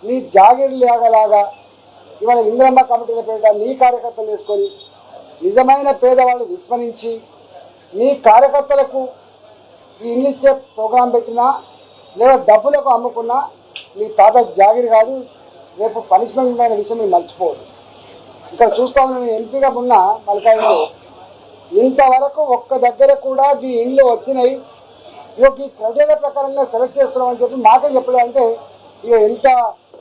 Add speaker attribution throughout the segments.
Speaker 1: నీ జాగీర్ లాగా ఇవాళ ఇంద్రమ్మ కమిటీల పేరిట నీ కార్యకర్తలు వేసుకొని నిజమైన పేదవాళ్ళు విస్మరించి నీ కార్యకర్తలకు ఈ ఇల్లు ఇచ్చే ప్రోగ్రాం పెట్టినా లేదా డబ్బులకు అమ్ముకున్నా నీ తాత జాగిరి కాదు, రేపు పనిష్మెంట్ అయిన విషయం మీరు మర్చిపోదు. ఇక్కడ చూస్తా ఉన్న నేను ఎంపీగా ఉన్న మల్కాయిలో ఇంతవరకు ఒక్క దగ్గర కూడా ఈ ఇండ్లు వచ్చినాయి, ఈ క్రైటీరియా ప్రకారంగా సెలెక్ట్ చేస్తున్నామని చెప్పి మాకే చెప్పలేదు. అంటే ఇక ఎంత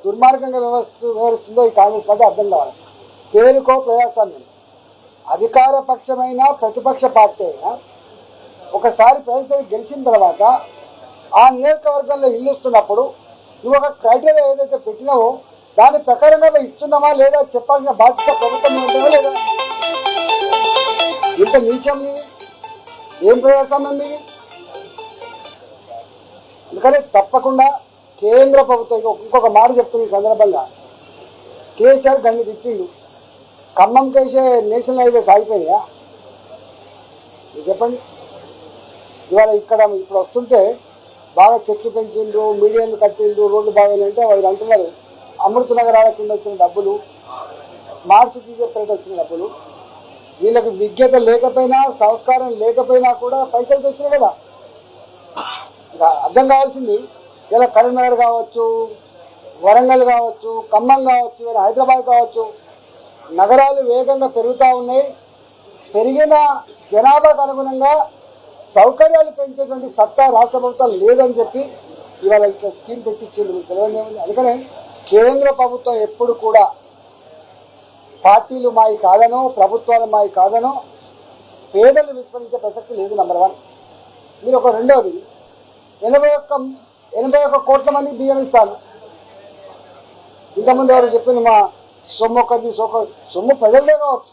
Speaker 1: దుర్మార్గంగా వ్యవహరిస్తుందో ఈ కాంగ్రెస్ పార్టీ అర్థం కావాలి. పేరుకో ప్రజాస్వామ్యం, అధికార పక్షమైన ప్రతిపక్ష పార్టీ అయినా ఒకసారి ప్రజలు గెలిచిన తర్వాత ఆ నియోజకవర్గంలో ఇల్లు ఇస్తున్నప్పుడు నువ్వు ఒక క్రైటీరియా ఏదైతే పెట్టినావో దాని ప్రకారంగా ఇస్తున్నామా లేదా చెప్పాల్సిన బాధ్యత ప్రభుత్వం ఉంటుందా లేదా? ఇంత నీచం నీది, ఏం ప్రజాస్వామ్యం నీది? అందుకని తప్పకుండా కేంద్ర ప్రభుత్వం ఇంకొక మాట చెప్తుంది ఈ సందర్భంగా, కేసీఆర్ గన్ని తిట్టిండు, ఖమ్మం కేసే నేషనల్ హైవేస్ ఆగిపోయినాయా చెప్పండి? ఇవాళ ఇక్కడ ఇప్పుడు వస్తుంటే బాగా చెట్లు పెంచిండ్రు, మీడియాలు కట్టిండ్రు, రోడ్లు బాగాలంటే వాళ్ళు అంటున్నారు అమృత నగరాల కింద వచ్చిన డబ్బులు, స్మార్ట్ సిటీ పేరిట వచ్చిన డబ్బులు, వీళ్ళకి విజ్ఞత లేకపోయినా సంస్కారం లేకపోయినా కూడా పైసలు తెచ్చినాయి కదా. అర్థం కావాల్సింది ఇలా కరీంనగర్ కావచ్చు, వరంగల్ కావచ్చు, ఖమ్మం కావచ్చు, ఇలా హైదరాబాద్ కావచ్చు, నగరాలు వేగంగా పెరుగుతూ ఉన్నాయి. పెరిగిన జనాభాకు అనుగుణంగా సౌకర్యాలు పెంచేటువంటి సత్తా రాష్ట్ర ప్రభుత్వం లేదని చెప్పి ఇవాళ ఇట్లా స్కీమ్ పెట్టించింది. మీకు తెలియదు. అందుకనే కేంద్ర ప్రభుత్వం ఎప్పుడు కూడా పార్టీలు మాయి కాదనో ప్రభుత్వాలు మాయి కాదనో పేదలు విస్మరించే ప్రసక్తి లేదు. నెంబర్ 1. మీరు ఒక రెండవది 81 కోట్ల మందికి బియ్యం ఇస్తాను. ఇంతకుముందు ఎవరు చెప్పింది మా సొమ్ము ఒక్కది సొమ్ము ప్రజలదే కావచ్చు,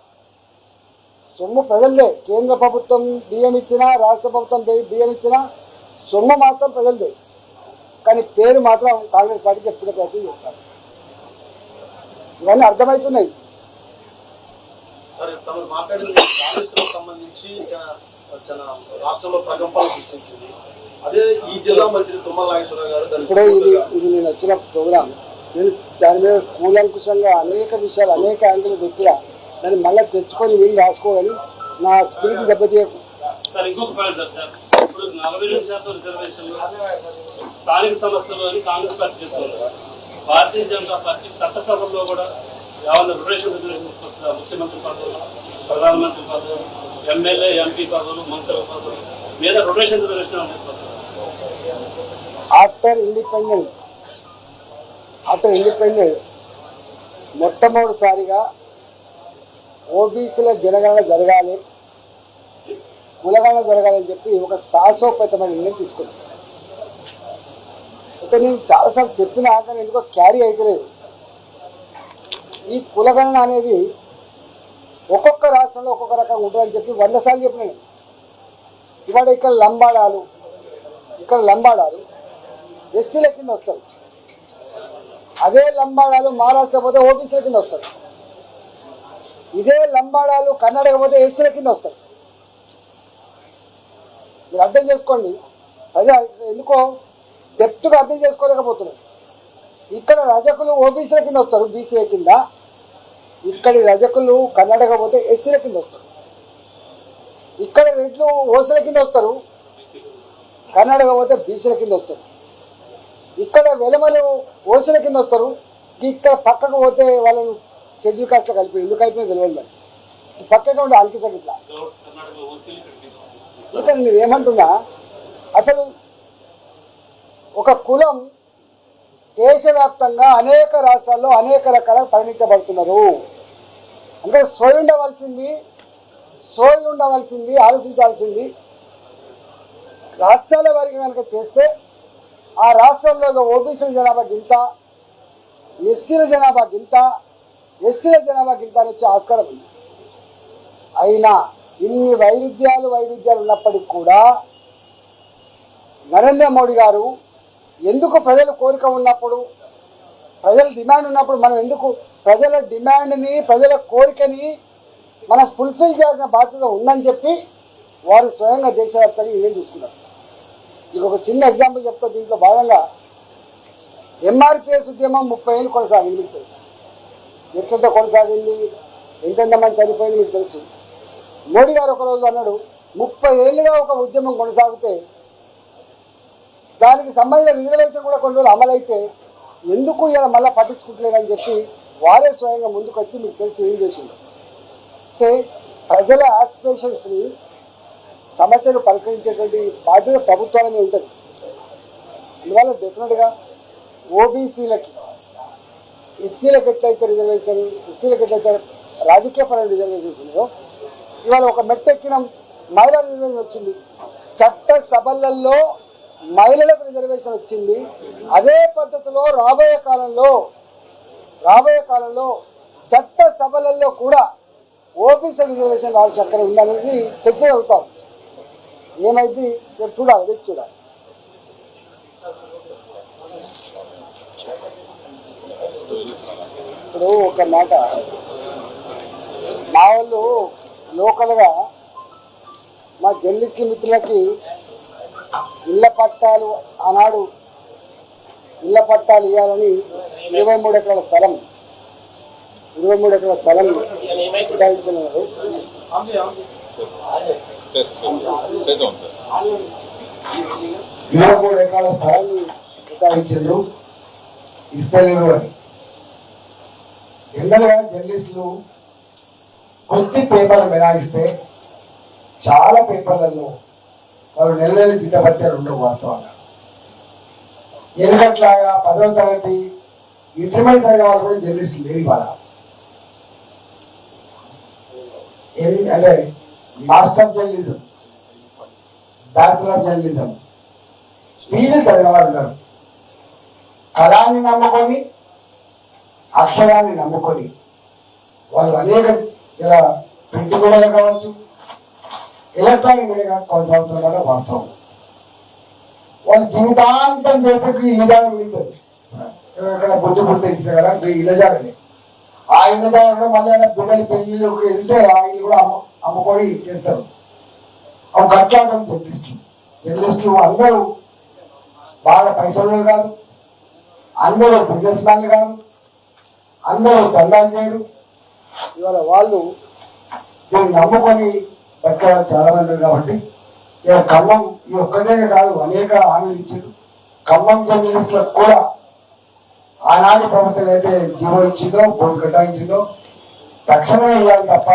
Speaker 1: సొమ్ము ప్రజలదే. కేంద్ర ప్రభుత్వం బియ్యం ఇచ్చినా రాష్ట్ర ప్రభుత్వం బియ్యం ఇచ్చినా సొమ్ము మాత్రం ప్రజలదే. కానీ పేరు మాత్రం కాంగ్రెస్ పార్టీ చెప్పుకునే ప్రయత్నం చేస్తారు. ఇవన్నీ అర్థమవుతున్నాయి. ఇప్పుడే ఇది నేను వచ్చిన ప్రోగ్రాం, నేను దాని మీద కూలంకుషంగా అనేక విషయాలు అనేక యాంగిల్ పెట్టినా దాన్ని మళ్ళీ తెచ్చుకొని వీళ్ళు రాసుకోవాలి. నా స్పిరిట్ దెబ్బతీయకు.
Speaker 2: ఇంకొక పాయింట్ సార్, ఇప్పుడు 42% రిజర్వేషన్లు స్థానిక సంస్థలు కాంగ్రెస్ పార్టీ చేస్తున్నారు. భారతీయ జనతా పార్టీ చట్టసభల్లో కూడా ఏమన్నా రొటేషన్ రిజర్వేషన్ తీసుకొస్తారు. ముఖ్యమంత్రి పదవులు, ప్రధానమంత్రి పదవులు, ఎమ్మెల్యే ఎంపీ పదవులు, మంత్రుల పదవులు మీద రొటేషన్ రిజర్వేషన్ తీసుకొస్తారు.
Speaker 1: ఆఫ్టర్ ఇండిపెండెన్స్ మొట్టమొదటిసారిగా ఓబీసీల జనగణన జరగాలి, కులగణన జరగాలని చెప్పి ఒక సాహసోపేతమైన నిర్ణయం తీసుకున్నాను. అయితే నేను చాలాసార్లు చెప్పినా కానీ ఎందుకో క్యారీ అయితలేదు. ఈ కులగణన అనేది ఒక్కొక్క రాష్ట్రంలో ఒక్కొక్క రకంగా ఉంటుందని చెప్పి 100 సార్లు చెప్పినాను. ఇవాళ ఇక్కడ లంబాడాలు ఎస్టీల కింద వస్తారు. అదే లంబాడాలు మహారాష్ట్ర పోతే ఓబీసీల కింద వస్తారు. ఇదే లంబాడాలు కర్ణాటక పోతే ఎస్సీల కింద వస్తారు. మీరు అర్థం చేసుకోండి. అదే ఎందుకో డెప్త్గా అర్థం చేసుకోలేకపోతున్నారు. ఇక్కడ రజకులు ఓబీసీల కింద వస్తారు, బీసీల కింద. ఇక్కడి రజకులు కర్ణాటక పోతే ఎస్సీల కింద వస్తారు. ఇక్కడ రెడ్లు ఓసీల కింద వస్తారు, కర్ణాటక పోతే బీసీల కింద వస్తారు. ఇక్కడ వెలమలు ఓసీల కింద వస్తారు, ఇక్కడ పక్కకు పోతే వాళ్ళను షెడ్యూల్ కాస్ట్ కలిపి ఎందుకు అయిపోయింది తెలియదు. పక్కగా ఉండే అల్కిసకి ఇట్లా. ఇక్కడ నేను ఏమంటున్నా, అసలు ఒక కులం దేశవ్యాప్తంగా అనేక రాష్ట్రాల్లో అనేక రకాలుగా పరిగణించబడుతున్నారు. అంటే సోయి ఉండవలసింది ఆలోచించాల్సింది రాష్ట్రాల వారికి కనుక చేస్తే ఆ రాష్ట్రంలో ఓబీసీల జనాభా గింత, ఎస్సీల జనాభా గింత, ఎస్టీల జనాభా గింత అని వచ్చే ఆస్కారం ఉంది. అయినా ఇన్ని వైరుధ్యాలు ఉన్నప్పటికీ కూడా నరేంద్ర మోడీ గారు ఎందుకు ప్రజల కోరిక ఉన్నప్పుడు, ప్రజల డిమాండ్ ఉన్నప్పుడు మనం ఎందుకు ప్రజల డిమాండ్ని ప్రజల కోరికని మనం ఫుల్ఫిల్ చేయాల్సిన బాధ్యత ఉందని చెప్పి వారు స్వయంగా దేశవ్యాప్తంగా ఏం తీసుకున్నారు. మీకు ఒక చిన్న ఎగ్జాంపుల్ చెప్తా. దీంట్లో భాగంగా ఎంఆర్పిఎస్ ఉద్యమం 30 ఏళ్ళు కొనసాగింది. మీకు తెలుసు ఎట్లంతా కొనసాగింది, ఎంతెంత మంది చనిపోయింది మీకు తెలుసు. మోడీ గారు ఒకరోజు అన్నాడు 30 ఏళ్ళుగా ఒక ఉద్యమం కొనసాగితే దానికి సంబంధించిన రిజర్వేషన్ కూడా కొన్ని రోజులు అమలైతే ఎందుకు ఇలా మళ్ళీ పట్టించుకుంటలేదని చెప్పి వారే స్వయంగా ముందుకు వచ్చి మీకు తెలిసి ఏం చేసింది అంటే ప్రజల ఆస్పిరేషన్స్ని సమస్యలు పరిష్కరించేటువంటి బాధ్యత ప్రభుత్వాల మీద ఉంటుంది. అందువల్ల డెఫినెట్గా ఓబీసీలకి, ఎస్సీలకు ఎట్లయితే రిజర్వేషన్, ఎస్టీలకు ఎట్లయితే రాజకీయపరమైన రిజర్వేషన్స్ ఉన్నాయో ఇవాళ ఒక మెట్టెక్కిన మహిళా రిజర్వేషన్ వచ్చింది. చట్ట సభలలో మహిళలకు రిజర్వేషన్ వచ్చింది. అదే పద్ధతిలో రాబోయే కాలంలో చట్ట సభలలో కూడా ఓబీసీ రిజర్వేషన్ ఆవశ్యకత ఉందనేది చర్చ జరుగుతాం. ఏమైంది చూడాలి, అది చూడాలి. ఇప్పుడు ఒక మాట, మా వాళ్ళు లోకల్గా మా జర్నలిస్టు మిత్రులకి ఇళ్ల పట్టాలు ఆనాడు ఇళ్ల పట్టాలు ఇవ్వాలని 23 ఎకరాల స్థలం కేటాయించినారు. 23 ఎకరాల స్థలాన్ని కేటాయించారు, ఇస్తలేరు అని. జనరల్గా జర్నలిస్టులు కొద్ది పేపర్లు మినాయిస్తే చాలా పేపర్లలో వాళ్ళు నెల జీతభత్యాలు ఉండవు. వాస్తవంగా ఎన్నికట్లాగా 10వ తరగతి ఇంటర్మీడియట్ చదివే వాళ్ళు కూడా జర్నలిస్టులు లేని వాళ్ళ అంటే master of journalism, bachelor of journalism, PG చదివిన వాళ్ళు ఉన్నారు. కళాన్ని నమ్ముకొని, అక్షరాన్ని నమ్ముకొని వాళ్ళు అనేక ఇలా ప్రింట్ మీడియాలో కావచ్చు, ఎలక్ట్రానిక్ మీడియా కొనసాగుతున్న వాస్తవం. వాళ్ళు జీవితాంతం చేస్తే ఇళ్ళజాగం వెళ్తుంది. ఎక్కడ బుద్ధి పుడితే ఇస్తే కదా ఇళ్ళజాగలే. ఆ ఇళ్ళజాగంలో మళ్ళీ బిడ్డలు పెళ్లిలోకి వెళ్తే ఆ ఇల్లు కూడా అమ్ముకొని చేస్తారు. అవి కట్లాటం జర్నలిస్టులు అందరూ బాగా పైసలు కాదు, అందరూ బిజినెస్ మ్యాన్లు కాదు, అందరూ దండాలు చేయరు. ఇవాళ వాళ్ళు దీన్ని నమ్ముకొని బతకడం చాలా మంది కాబట్టి ఇక ఖమ్మం ఈ ఒక్కటే కాదు, అనేక హామీలు ఇచ్చారు. ఖమ్మం జర్నలిస్టులకు కూడా ఆనాటి ప్రభుత్వం అయితే జీవో ఇచ్చిందో, బోర్డు కేటాయించిందో తక్షణమే ఇవ్వాలి తప్ప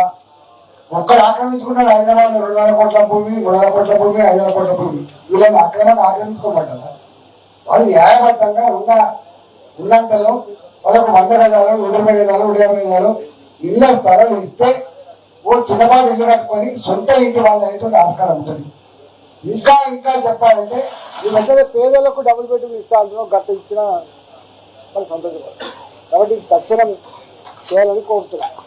Speaker 1: ఒక్కడు ఆక్రమించుకున్నాడు. హైదరాబాద్ 200 కోట్ల భూమి, 300 కోట్ల భూమి, 500 కోట్ల భూమి, వీళ్ళని అక్రమంగా ఆక్రమించుకోబడ్డారు. వాళ్ళు న్యాయబద్ధంగా ఉన్నంతలో వాళ్ళకు 100 గజాలు, 120 గజాలు, 150 గజాలు ఇళ్ళ స్థలం ఇస్తే ఓ చిన్నపాటి ఇల్లు కట్టుకొని సొంత ఇంటి వాళ్ళ అనేటువంటి ఆస్కారం ఉంటుంది. ఇంకా చెప్పాలంటే ఈ మధ్య పేదలకు డబుల్ బెడ్రూమ్ ఇస్తా అంటున్నాం, గట్ట ఇచ్చినా వాళ్ళు సంతోషపడతారు. కాబట్టి తక్షణం చేయాలని కోరుతున్నాం.